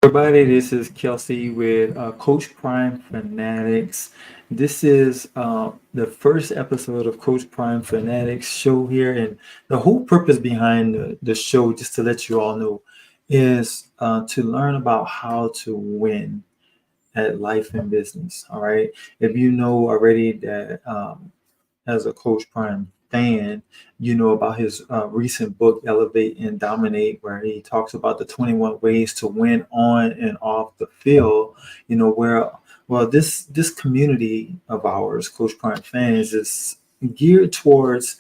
Everybody, this is Kelsey with Coach Prime Fanatics. This is the first episode of Coach Prime Fanatics Show here, and the whole purpose behind the show, just to let you all know, is to learn about how to win at life and business. All right, if you know already that as a Coach Prime fan, you know about his recent book, Elevate and Dominate, where he talks about the 21 ways to win on and off the field. You know, where well, this community of ours, Coach Prime fans, is geared towards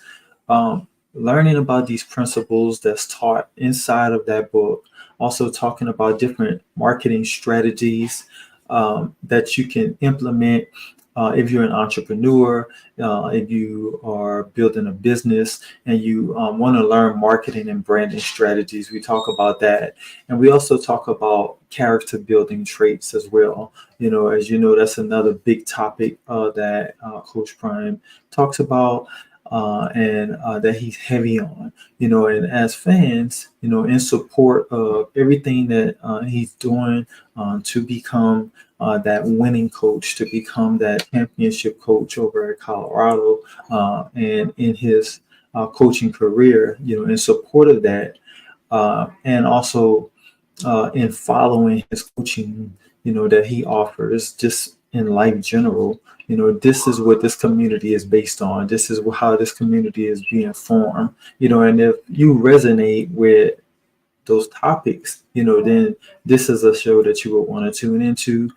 learning about these principles that's taught inside of that book. Also, talking about different marketing strategies that you can implement if you're an entrepreneur, if you are building a business and you want to learn marketing and branding strategies, we talk about that. And we also talk about character building traits as well. You know, as you know, that's another big topic that Coach Prime talks about. And that he's heavy on, you know, and as fans, you know, in support of everything that he's doing to become that winning coach, to become that championship coach over at Colorado, and in his coaching career, you know, in support of that, and also in following his coaching, you know, that he offers just in life general. You know, this is what this community is based on. This is how this community is being formed. You know, and if you resonate with those topics, you know, then this is a show that you would want to tune into.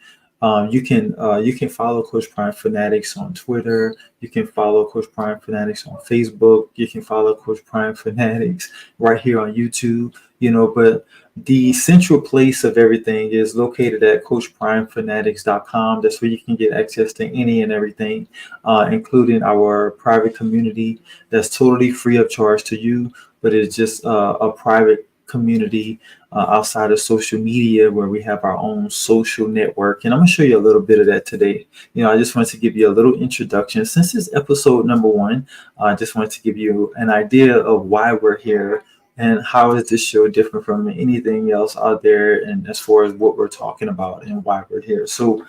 You can follow Coach Prime Fanatics on Twitter. You can follow Coach Prime Fanatics on Facebook. You can follow Coach Prime Fanatics right here on YouTube. You know, but the central place of everything is located at CoachPrimeFanatics.com. That's where you can get access to any and everything, including our private community that's totally free of charge to you, but it's just a private community outside of social media where we have our own social network. And I'm going to show you a little bit of that today. You know, I just wanted to give you a little introduction. Since it's episode number one, I just wanted to give you an idea of why we're here and how is this show different from anything else out there, and as far as what we're talking about and why we're here. So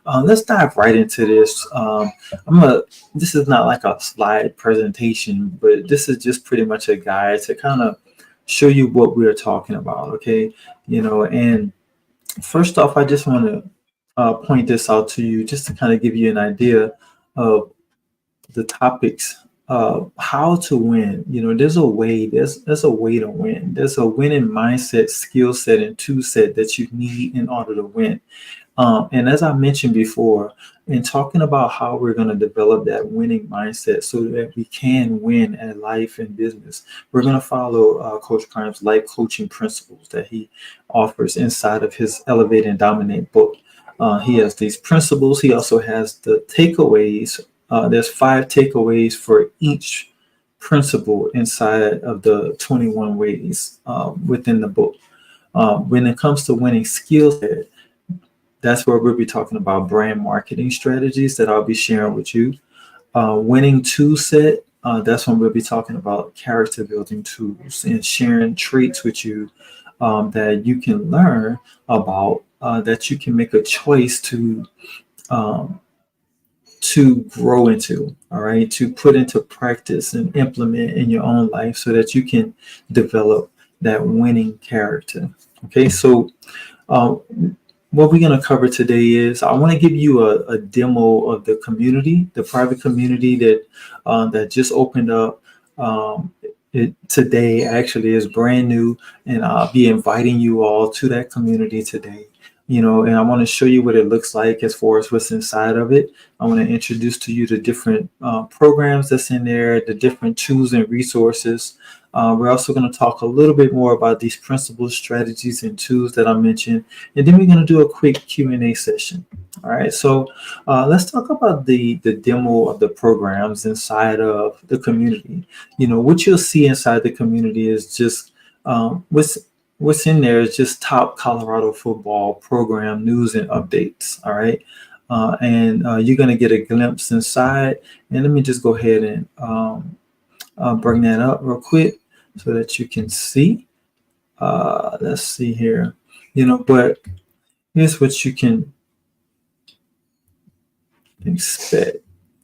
let's dive right into this. This is not like a slide presentation, but this is just pretty much a guide to kind of show you what we're talking about. Okay, you know, and first off, I just want to point this out to you just to kind of give you an idea of the topics. How to win. You know, there's a way to win. There's a winning mindset, skill set, and tool set that you need in order to win. And as I mentioned before, in talking about how we're going to develop that winning mindset so that we can win at life and business, we're going to follow Coach Prime's life coaching principles that he offers inside of his Elevate and Dominate book. He has these principles. He also has the takeaways. There's 5 takeaways for each principle inside of the 21 ways within the book. When it comes to winning skill set, that's where we'll be talking about brand marketing strategies that I'll be sharing with you. Winning tool set, that's when we'll be talking about character building tools and sharing traits with you that you can learn about, that you can make a choice um, to grow into, all right, to put into practice and implement in your own life so that you can develop that winning character. Okay, so uh, what we're going to cover today is I want to give you a demo of the community, the private community that just opened up. It today actually is brand new, and I'll be inviting you all to that community today. You know, and I want to show you what it looks like as far as what's inside of it. I want to introduce to you the different programs that's in there, the different tools and resources. We're also going to talk a little bit more about these principles, strategies, and tools that I mentioned, and then we're going to do a quick Q&A session. All right, so let's talk about the demo of the programs inside of the community. You know, what you'll see inside the community is just what's in there is just top Colorado football program news and updates. All right. And you're going to get a glimpse inside. And let me just go ahead and bring that up real quick so that you can see. Let's see here. You know, but here's what you can expect.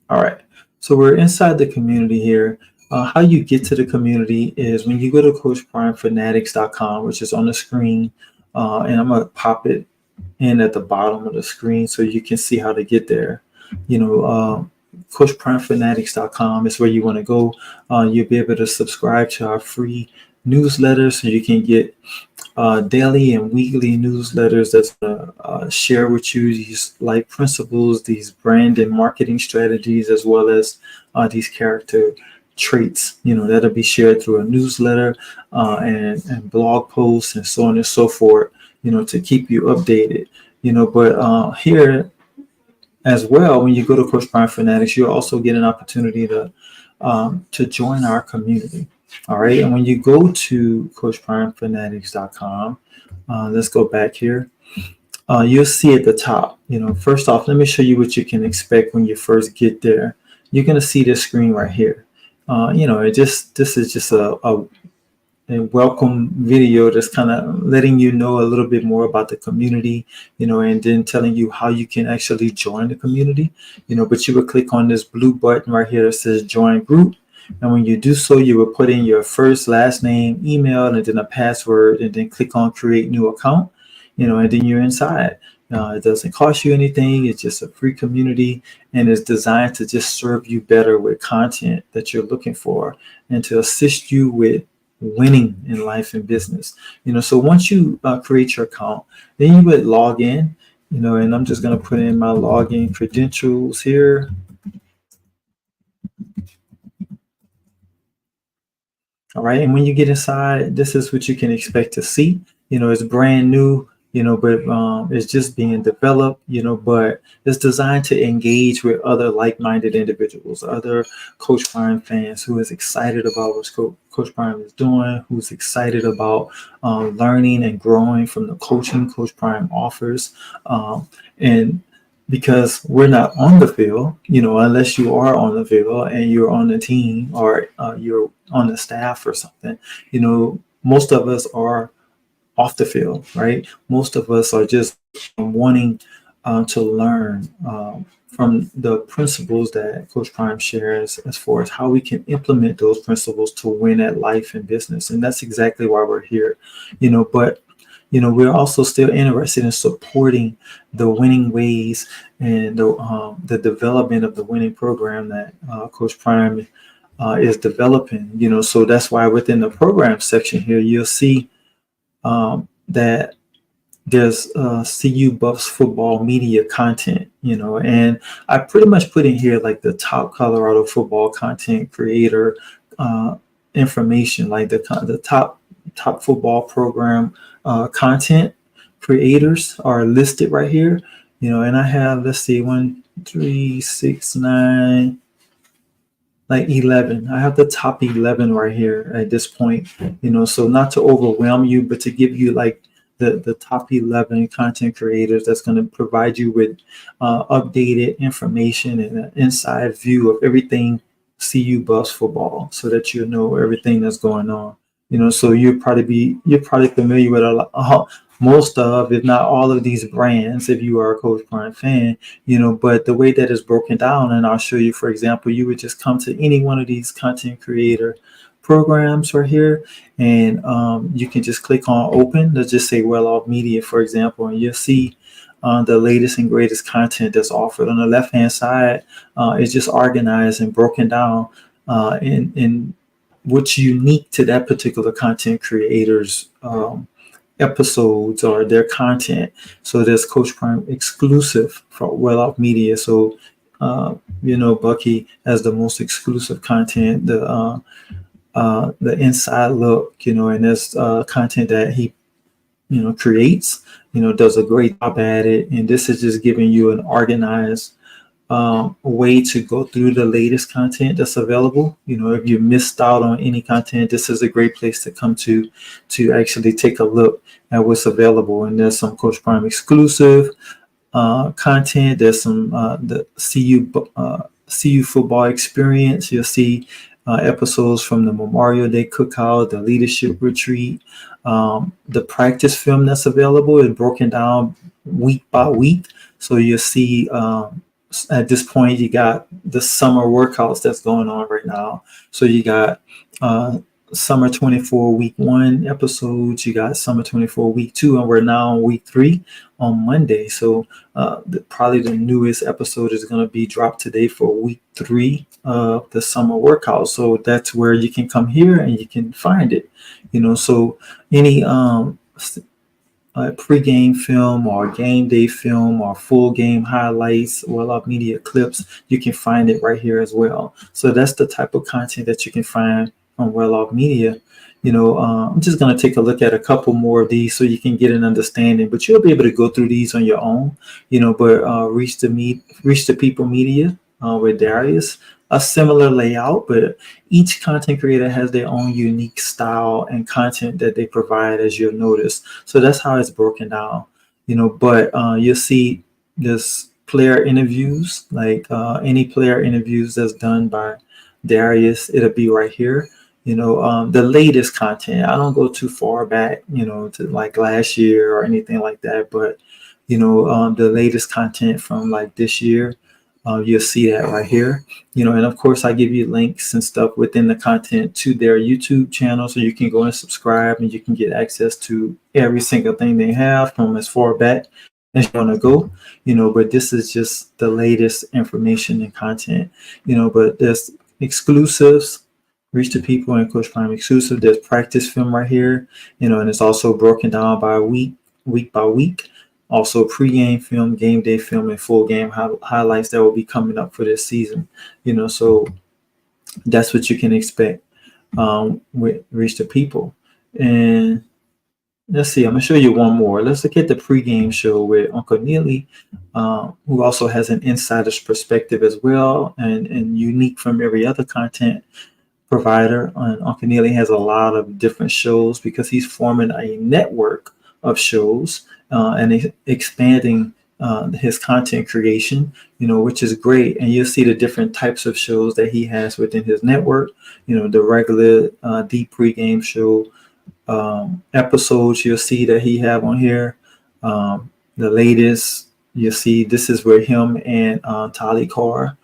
All right. So we're inside the community here. How you get to the community is when you go to CoachPrimeFanatics.com, which is on the screen, and I'm gonna pop it in at the bottom of the screen so you can see how to get there. CoachPrimeFanatics.com is where you want to go. You'll be able to subscribe to our free newsletter so you can get daily and weekly newsletters that's going to share with you these life principles, these brand and marketing strategies, as well as these character traits, that'll be shared through a newsletter and blog posts and so on and so forth, to keep you updated, but here as well, when you go to Coach Prime Fanatics, you'll also get an opportunity to join our community. All right. And when you go to CoachPrimeFanatics.com, let's go back here. You'll see at the top, first off, let me show you what you can expect when you first get there. You're going to see this screen right here. This is just a welcome video that's kind of letting you know a little bit more about the community, and then telling you how you can actually join the community, but you would click on this blue button right here that says join group. And when you do so, you will put in your first, last name, email, and then a password, and then click on create new account, and then you're inside. It doesn't cost you anything. It's just a free community, and it's designed to just serve you better with content that you're looking for and to assist you with winning in life and business. So once you create your account, then you would log in, and I'm just going to put in my login credentials here. All right. And when you get inside, this is what you can expect to see. It's brand new, but it's just being developed, but it's designed to engage with other like-minded individuals, other Coach Prime fans who is excited about what Coach Prime is doing, who's excited about learning and growing from the coaching Coach Prime offers. And because we're not on the field, unless you are on the field and you're on the team or you're on the staff or something, most of us are off the field, right? Most of us are just wanting to learn from the principles that Coach Prime shares as far as how we can implement those principles to win at life and business. And that's exactly why we're here, but we're also still interested in supporting the winning ways and the development of the winning program that Coach Prime is developing, so that's why within the program section here, you'll see that there's CU Buffs football media content, and I pretty much put in here like the top Colorado football content creator information, like the top football program content creators are listed right here, and I have, let's see, 1, 3, 6, 9, like 11. I have the top 11 right here at this point, so not to overwhelm you, but to give you like the top 11 content creators that's going to provide you with updated information and an inside view of everything CU Buffs football, so that you know everything that's going on. So you're probably familiar with most of, if not all of these brands, if you are a Coach Prime fan, but the way that it's broken down, and I'll show you, for example, you would just come to any one of these content creator programs right here, and you can just click on open. Let's just say Well Off Media, for example, and you'll see the latest and greatest content that's offered. On the left hand side, it's just organized and broken down in what's unique to that particular content creator's episodes or their content. So there's Coach Prime exclusive for Well Off Media. So Bucky has the most exclusive content, the inside look, and there's content that he creates, does a great job at it. And this is just giving you an organized way to go through the latest content that's available. If you missed out on any content, this is a great place to come to actually take a look at what's available. And there's some Coach Prime exclusive content. There's some the CU football experience. You'll see episodes from the Memorial Day Cookout, the Leadership Retreat. The practice film that's available is broken down week by week. So you'll see at this point, you got the summer workouts that's going on right now. So you got uh, summer 24 week 1 episodes, you got summer 24 week 2, and we're now on week 3 on Monday. So probably the newest episode is going to be dropped today for week 3 of the summer workout. So that's where you can come here and you can find it. So any pre-game film or game day film or full game highlights, well-off media clips, you can find it right here as well. So that's the type of content that you can find on well-off media. I'm just going to take a look at a couple more of these so you can get an understanding, but you'll be able to go through these on your own. But Reach the People Media with Darius, a similar layout, but each content creator has their own unique style and content that they provide, as you'll notice. So that's how it's broken down. But you'll see this player interviews, like any player interviews that's done by Darius, it'll be right here. The latest content. I don't go too far back, to like last year or anything like that, but the latest content from like this year, you'll see that right here. And of course I give you links and stuff within the content to their YouTube channel, so you can go and subscribe and you can get access to every single thing they have from as far back as you want to go. But this is just the latest information and content. But there's exclusives, Reach the People and Coach Prime exclusive. There's practice film right here, and it's also broken down by week by week. Also pre-game film, game day film, and full game highlights that will be coming up for this season. So that's what you can expect with Reach the People. And let's see, I'm gonna show you one more. Let's look at the pre-game show with Uncle Neely, who also has an insider's perspective as well, and unique from every other content provider. And Uncle Neely has a lot of different shows because he's forming a network of shows and expanding his content creation, which is great. And you'll see the different types of shows that he has within his network. The regular deep pregame show episodes you'll see that he have on here. The latest you'll see, this is where him and Tali Carr,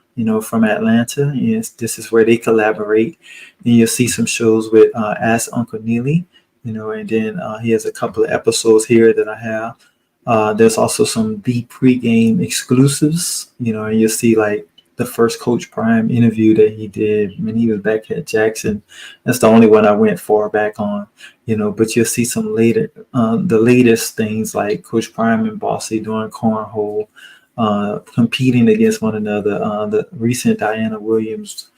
from Atlanta, yes, this is where they collaborate. And you'll see some shows with Ask Uncle Neely, and then he has a couple of episodes here that I have. There's also some deep pregame exclusives, and you'll see like the first Coach Prime interview that he did when he was back at Jackson. That's the only one I went far back on, but you'll see some later, the latest things like Coach Prime and Bossy doing cornhole, competing against one another. The recent Diana Williams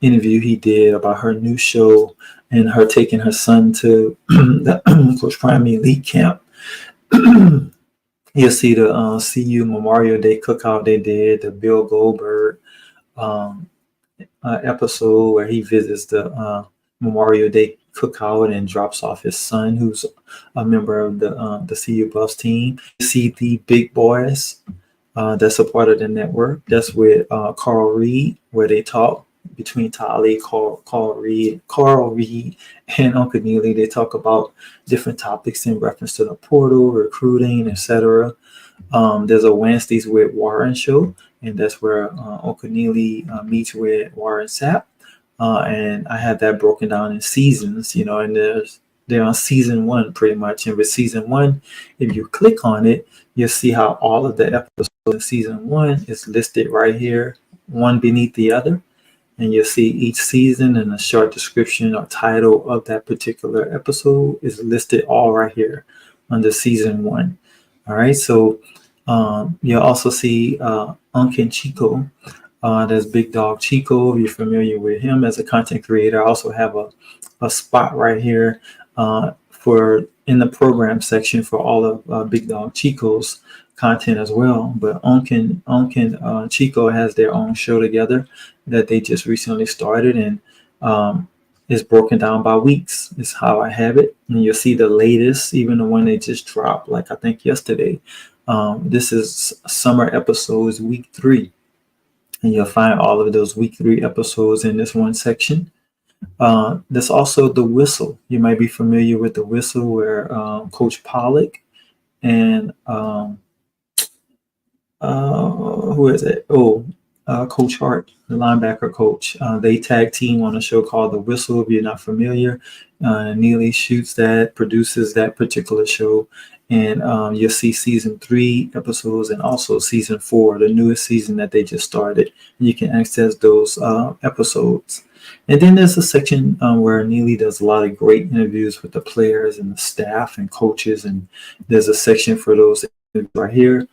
interview he did about her new show and her taking her son to the Coach Prime Elite Camp. You'll see the CU Memorial Day Cookout they did, the Bill Goldberg episode where he visits the Memorial Day Cookout and drops off his son, who's a member of the CU Buffs team. You see the Big Boys, that's a part of the network. That's with Carl Reed, where they talk between Tali, Carl Reed, and Uncle Neely. They talk about different topics in reference to the portal, recruiting, etc. There's a Wednesdays with Warren show, and that's where Uncle Neely meets with Warren Sapp. And I have that broken down in seasons, and they're on season 1 pretty much. And with season 1, if you click on it, you'll see how all of the episodes in season 1 is listed right here, one beneath the other. And you'll see each season and a short description or title of that particular episode is listed all right here under season 1. All right, so you'll also see Unkin Chico. There's Big Dog Chico. If you're familiar with him as a content creator, I also have a spot right here for in the program section for all of Big Dog Chico's content as well. But Unkin Chico has their own show together that they just recently started, and it's broken down by weeks. Is how I have it, and you'll see the latest, even the one they just dropped, like I think yesterday. This is summer episodes, week 3. and you'll find all of those week 3 episodes in this one section. There's also the whistle. You might be familiar with the whistle, where Coach Pollock and who is it? Coach Hart, the linebacker coach. They tag team on a show called The Whistle. If you're not familiar, Neely shoots that, produces that particular show, and you'll see season 3 episodes and also season 4, the newest season that they just started. You can access those episodes. And then there's a section where Neely does a lot of great interviews with the players and the staff and coaches, and there's a section for those right here.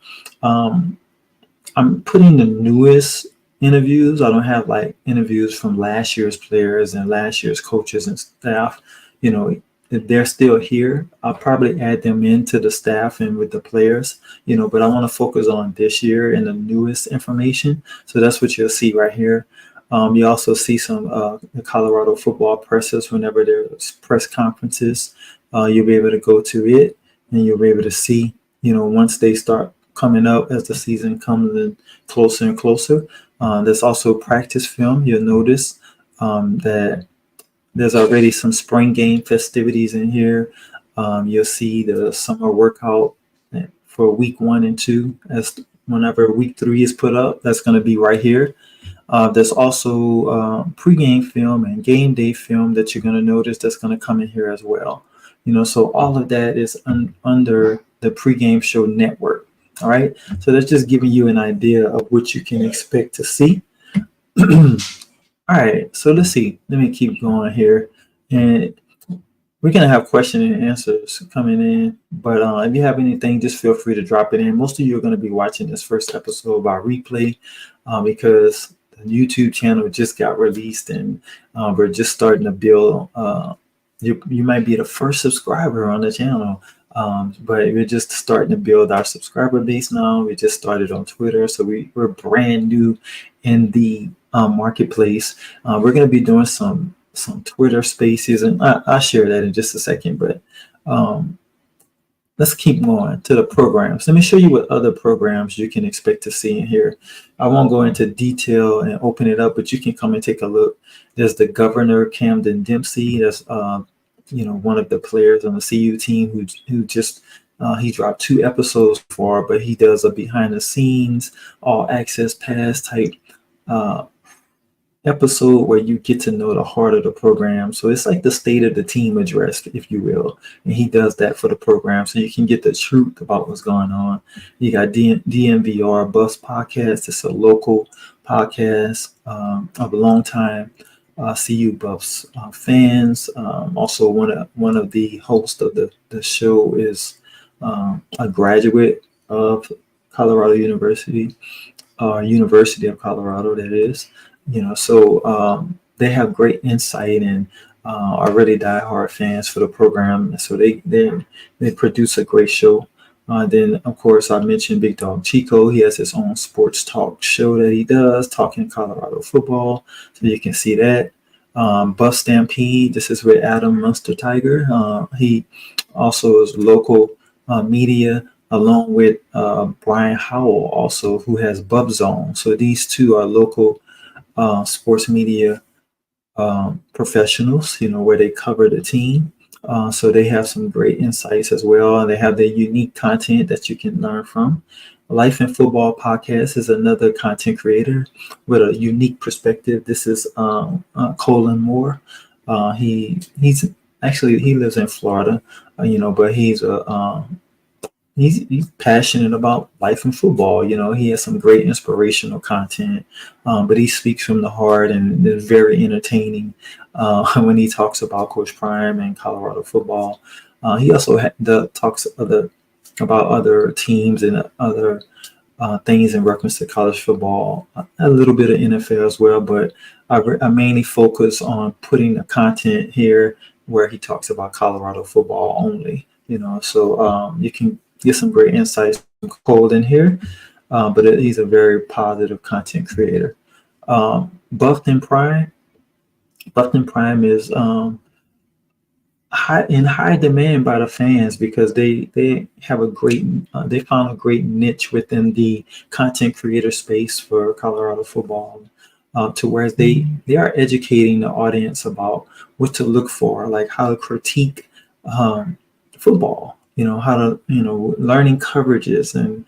I'm putting the newest interviews. I don't have like interviews from last year's players and last year's coaches and staff. You know, if they're still here, I'll probably add them into the staff and with the players, but I want to focus on this year and the newest information. So that's what you'll see right here. You also see some the Colorado football pressers whenever there's press conferences. You'll be able to go to it and you'll be able to see, once they start coming up as the season comes in closer and closer. There's also practice film. You'll notice that there's already some spring game festivities in here. You'll see the summer workout for week 1 and 2. As whenever week 3 is put up, that's going to be right here. There's also pregame film and game day film that you're going to notice that's going to come in here as well. So all of that is under the pregame show network. All right. So that's just giving you an idea of what you can expect to see. All right. So let's see. Let me keep going here. And we're going to have question and answers coming in. But if you have anything, just feel free to drop it in. Most of you are going to be watching this first episode by replay because the YouTube channel just got released and we're just starting to build. You might be the first subscriber on the channel. But we're just starting to build our subscriber base now. We just started on Twitter, so we're brand new in the marketplace. We're going to be doing some Twitter spaces, and I'll share that in just a second. But let's keep going to the programs. Let me show you what other programs you can expect to see in here. I won't go into detail and open it up, but you can come and take a look. There's the Governor Camden Dempsey. That's one of the players on the CU team who just he dropped 2 episodes for, but he does a behind the scenes, all access pass type episode where you get to know the heart of the program. So it's like the state of the team address, if you will. And he does that for the program so you can get the truth about what's going on. You got DNVR Bus Podcast. It's a local podcast of a long time CU Buffs fans. Also, one of the hosts of the show is a graduate of Colorado University, University of Colorado, that is. So they have great insight and are really diehard fans for the program. So they produce a great show. Then, of course, I mentioned Big Dog Chico. He has his own sports talk show that he does, talking Colorado football. So you can see that. Buff Stampede, this is with Adam Munster Tiger. He also is local media, along with Brian Howell, also, who has Bub Zone. So these two are local sports media professionals, where they cover the team. So they have some great insights as well. And they have their unique content that you can learn from. Life and Football Podcast is another content creator with a unique perspective. This is Colin Moore. He lives in Florida, but he's passionate about life and football. He has some great inspirational content, but he speaks from the heart and is very entertaining when he talks about Coach Prime and Colorado football. He also talks about other teams and other things in reference to college football, a little bit of NFL as well, but I mainly focus on putting the content here where he talks about Colorado football only, so you can get some great insights from Cole in here, but he's a very positive content creator. Buffton Prime is high demand by the fans because they have a great they found a great niche within the content creator space for Colorado football, to whereas they are educating the audience about what to look for, like how to critique um, football, how to learning coverages and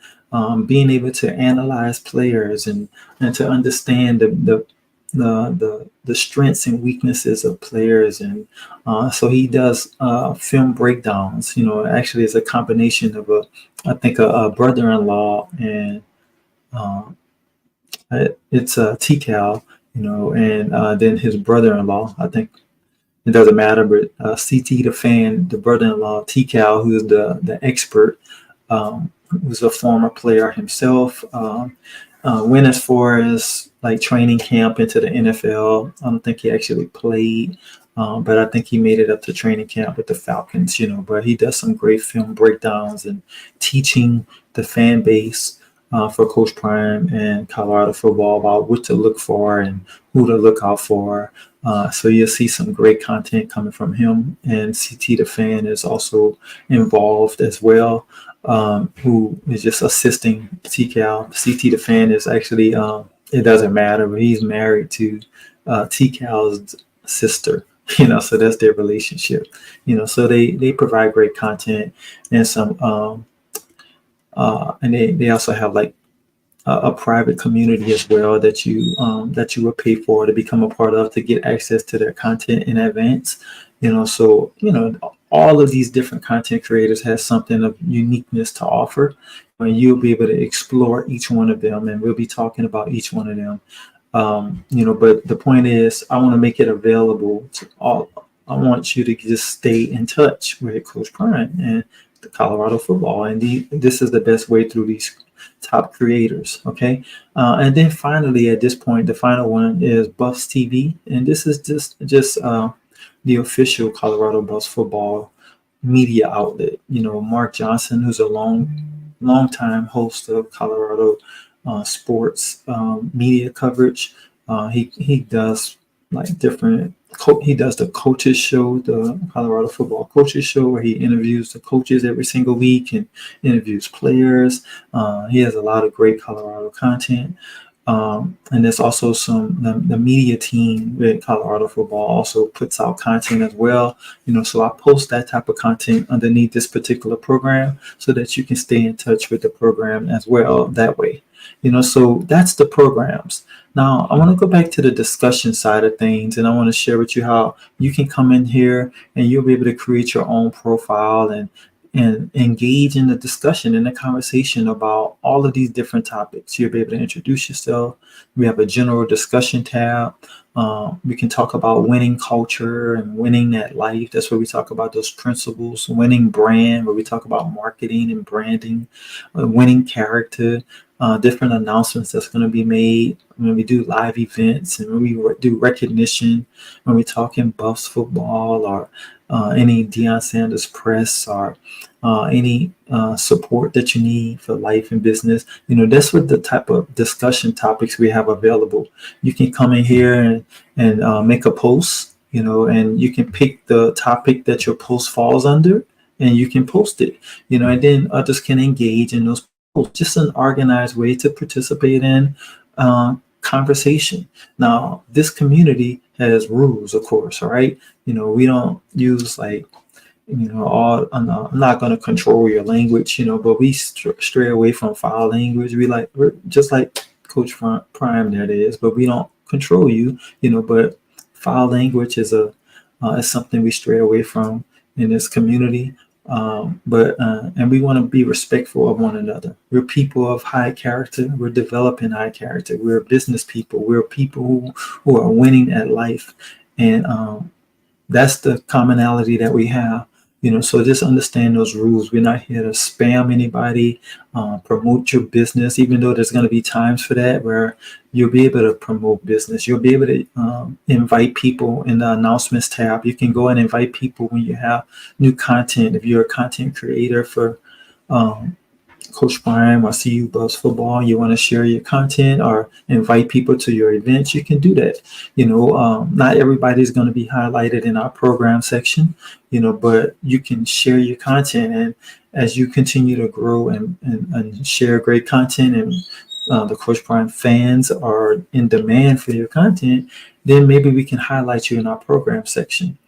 being able to analyze players and to understand the strengths and weaknesses of players. And so he does film breakdowns. Actually, it's a combination of I think a brother-in-law and uh, it's a TCal, and then his brother-in-law. I think it doesn't matter, but CT the fan, the brother-in-law TCal, who's the expert, who's a former player himself. Went as far as like training camp into the NFL. I don't think he actually played, but I think he made it up to training camp with the Falcons. But he does some great film breakdowns and teaching the fan base for Coach Prime and Colorado football about what to look for and who to look out for. So you'll see some great content coming from him. And CT the fan is also involved as well, who is just assisting TCal. CT the fan is actually, it doesn't matter, but he's married to TCal's sister. So that's their relationship. So they provide great content and some, and they also have like a private community as well that you will pay for to become a part of to get access to their content in advance. So all of these different content creators has something of uniqueness to offer, and you'll be able to explore each one of them, and we'll be talking about each one of them. But the point is, I want to make it available to all. I want you to just stay in touch with Coach Prime and the Colorado football, and this is the best way through these top creators. Okay, and then finally, at this point, the final one is Buffs TV, and this is just the official Colorado Buffs football media outlet. Mark Johnson, who's a long time host of Colorado sports media coverage. He does like different. He does the coaches show, the Colorado football coaches show, where he interviews the coaches every single week and interviews players. He has a lot of great Colorado content. And there's also the media team with Colorado football also puts out content as well. So I post that type of content underneath this particular program so that you can stay in touch with the program as well that way. So that's the programs. Now I want to go back to the discussion side of things, and I want to share with you how you can come in here and you'll be able to create your own profile and engage in the discussion and the conversation about all of these different topics. You'll be able to introduce yourself. We have a general discussion tab. We can talk about winning culture and winning at life. That's where we talk about those principles. Winning brand, where we talk about marketing and branding. Winning character. Different announcements that's going to be made when we do live events and when we do recognition, when we talk in Buffs football or any Deion Sanders press or any support that you need for life and business. That's what the type of discussion topics we have available. You can come in here and make a post, and you can pick the topic that your post falls under and you can post it, and then others can engage in those posts. Just an organized way to participate in conversation. Now, this community has rules, of course, all right? We don't use like, I'm not going to control your language, but we stray away from foul language. We're just like Coach Prime, that is, but we don't control you, but foul language is something we stray away from in this community. And we want to be respectful of one another. We're people of high character. We're developing high character. We're business people. We're people who are winning at life. And that's the commonality that we have. So just understand those rules. We're not here to spam anybody, promote your business, even though there's going to be times for that where you'll be able to promote business. You'll be able to invite people in the announcements tab. You can go and invite people when you have new content. If you're a content creator for Coach Prime or CU Buffs Football, you want to share your content or invite people to your events, you can do that. Not everybody's going to be highlighted in our program section, but you can share your content. And as you continue to grow and share great content, and the Coach Prime fans are in demand for your content, then maybe we can highlight you in our program section.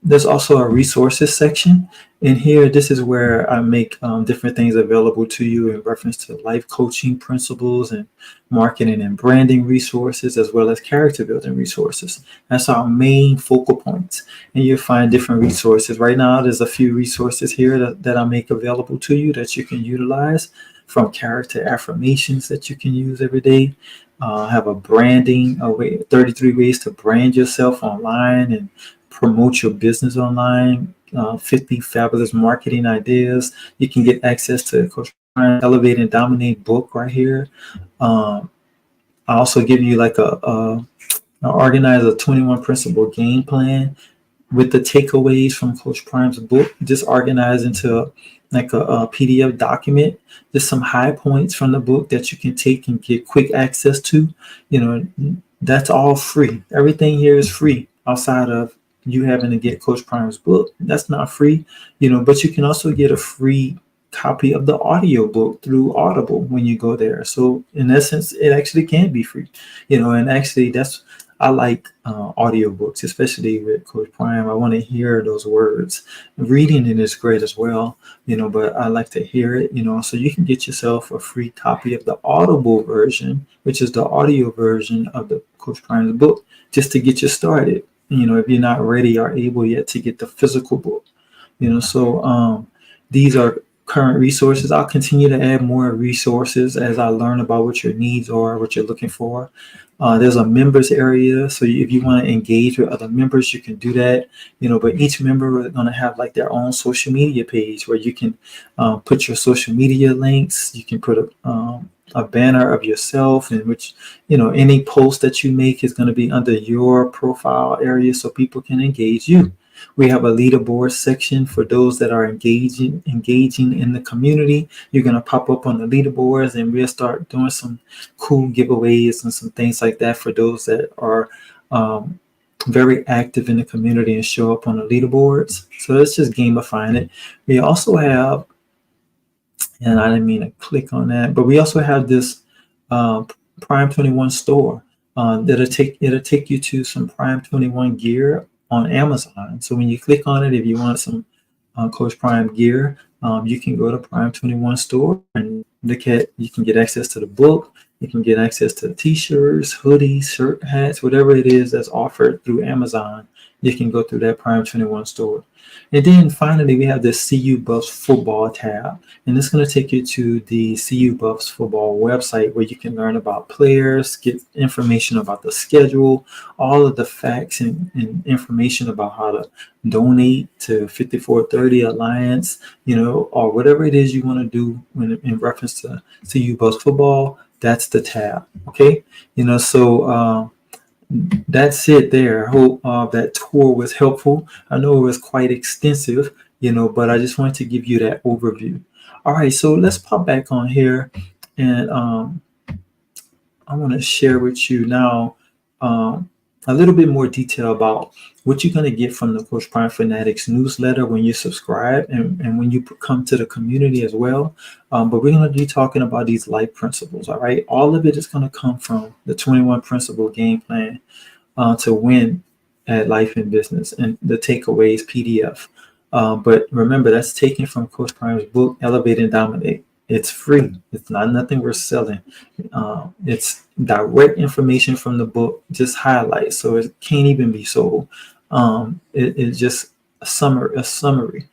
There's also a resources section. And here, this is where I make different things available to you in reference to life coaching principles and marketing and branding resources, as well as character building resources. That's our main focal points. And you'll find different resources. Right now, there's a few resources here that I make available to you that you can utilize, from character affirmations that you can use every day. Have a branding, 33 ways to brand yourself online and promote your business online, 50 fabulous marketing ideas. You can get access to Coach Prime Elevate and Dominate book right here. I also give you like I organize a 21 principle game plan with the takeaways from Coach Prime's book, just organized into like a PDF document. Just some high points from the book that you can take and get quick access to. That's all free. Everything here is free outside of you having to get Coach Prime's book. That's not free, but you can also get a free copy of the audio book through Audible when you go there. So in essence, it actually can be free, and actually I like audiobooks, especially with Coach Prime. I want to hear those words. Reading it is great as well, but I like to hear it, so you can get yourself a free copy of the Audible version, which is the audio version of the Coach Prime's book, just to get you started, if you're not ready or able yet to get the physical book, so these are current resources. I'll continue to add more resources as I learn about what your needs are, what you're looking for. There's a members area, so if you want to engage with other members, you can do that. But each member is going to have like their own social media page where you can put your social media links. You can put a banner of yourself, in which any post that you make is going to be under your profile area, so people can engage you. We have a leaderboard section for those that are engaging in the community. You're going to pop up on the leaderboards, and we'll start doing some cool giveaways and some things like that for those that are very active in the community and show up on the leaderboards. So it's just gamifying it. We also have, and I didn't mean to click on that, but we also have this Prime 21 store that'll take you to some Prime 21 gear on Amazon. So when you click on it, if you want some Coach Prime gear, you can go to Prime 21 store and you can get access to the book. You can get access to the t-shirts, hoodies, shirt, hats, whatever it is that's offered through Amazon. You can go through that Prime 21 store. And then finally, we have the CU Buffs football tab. And it's going to take you to the CU Buffs football website where you can learn about players, get information about the schedule, all of the facts and information about how to donate to 5430 Alliance, or whatever it is you want to do in reference to CU Buffs football. That's the tab. Okay. So that's it there. I hope that tour was helpful. I know it was quite extensive, but I just wanted to give you that overview. All right, so let's pop back on here, and I want to share with you now a little bit more detail about what you're going to get from the Coach Prime Fanatics newsletter when you subscribe and when you come to the community as well. But we're going to be talking about these life principles, all right? All of it is going to come from the 21 principle game plan to win at life and business, and the takeaways PDF. But remember, that's taken from Coach Prime's book, Elevate and Dominate. It's free. It's not nothing we're selling. It's direct information from the book, just highlights, so it can't even be sold. It's just a summary.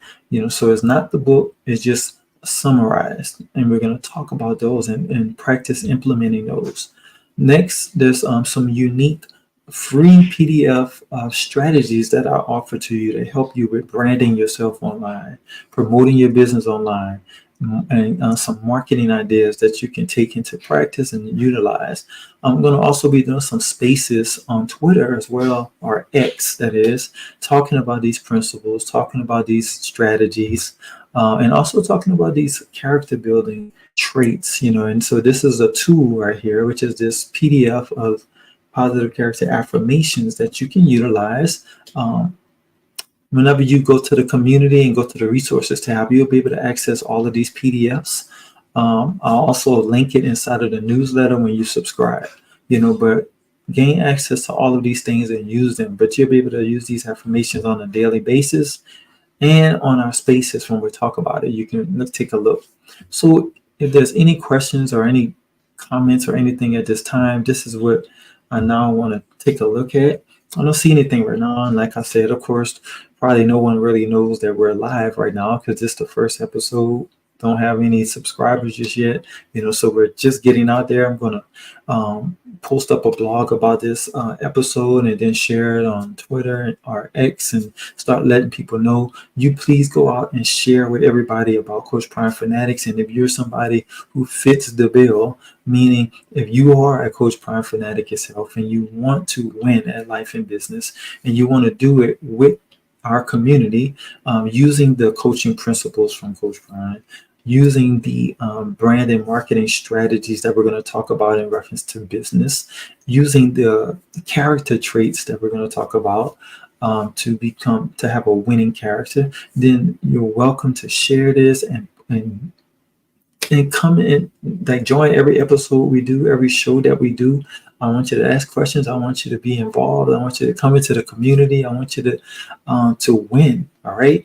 So it's not the book. It's just summarized, and we're going to talk about those and practice implementing those. Next, there's some unique free PDF strategies that are offered to you to help you with branding yourself online, promoting your business online, and some marketing ideas that you can take into practice and utilize. I'm going to also be doing some spaces on Twitter as well, or X that is, talking about these principles, talking about these strategies, and also talking about these character building traits, and so this is a tool right here, which is this PDF of positive character affirmations that you can utilize. Whenever you go to the community and go to the resources tab, you'll be able to access all of these PDFs. I'll also link it inside of the newsletter when you subscribe, but gain access to all of these things and use them. But you'll be able to use these affirmations on a daily basis and on our spaces when we talk about it. You can take a look. So if there's any questions or any comments or anything at this time, this is what I now want to take a look at. I don't see anything right now. And like I said, of course, probably no one really knows that we're live right now because this is the first episode. Don't have any subscribers just yet, so we're just getting out there. I'm going to post up a blog about this episode and then share it on Twitter or X and start letting people know. You please go out and share with everybody about Coach Prime Fanatics. And if you're somebody who fits the bill, meaning if you are a Coach Prime Fanatic yourself and you want to win at life and business and you want to do it with our community, using the coaching principles from Coach Prime, using the brand and marketing strategies that we're going to talk about in reference to business, using the character traits that we're going to talk about to have a winning character, then you're welcome to share this and come in, like join every episode we do, every show that we do. I want you to ask questions. I want you to be involved. I want you to come into the community. I want you to win. All right.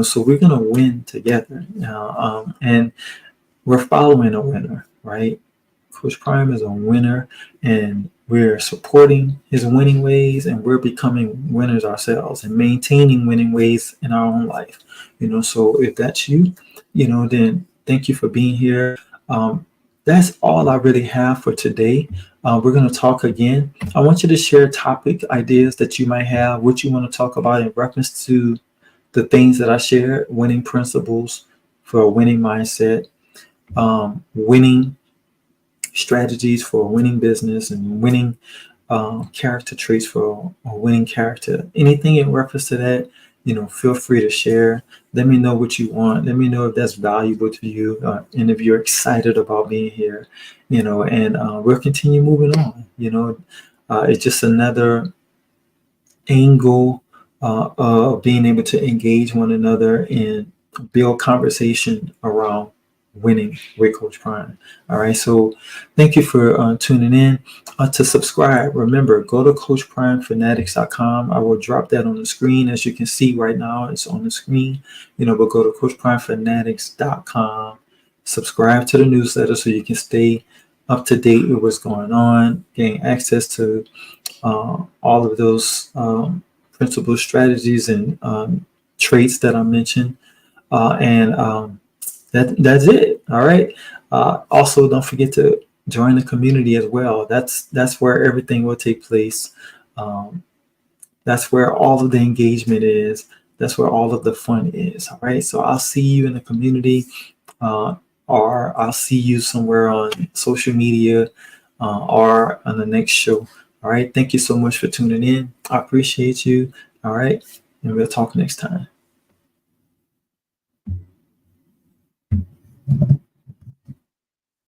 So we're going to win together. And we're following a winner, right? Coach Prime is a winner and we're supporting his winning ways and we're becoming winners ourselves and maintaining winning ways in our own life. So if that's you, then thank you for being here. That's all I really have for today. We're going to talk again. I want you to share topic ideas that you might have, what you want to talk about in reference to the things that I shared, winning principles for a winning mindset, winning strategies for a winning business, and winning character traits for a winning character. Anything in reference to that, feel free to share. Let me know what you want. Let me know if that's valuable to you and if you're excited about being here, and we'll continue moving on. It's just another angle of being able to engage one another and build conversation around winning with Coach Prime. All right. So thank you for tuning in. To subscribe, remember, go to CoachPrimeFanatics.com. I will drop that on the screen. As you can see right now, it's on the screen, but go to CoachPrimeFanatics.com. Subscribe to the newsletter so you can stay up to date with what's going on, gain access to all of those principles, strategies, and traits that I mentioned. That's it. All right. Also, don't forget to join the community as well. That's where everything will take place. That's where all of the engagement is. That's where all of the fun is. All right. So I'll see you in the community, or I'll see you somewhere on social media, or on the next show. All right. Thank you so much for tuning in. I appreciate you. All right. And we'll talk next time.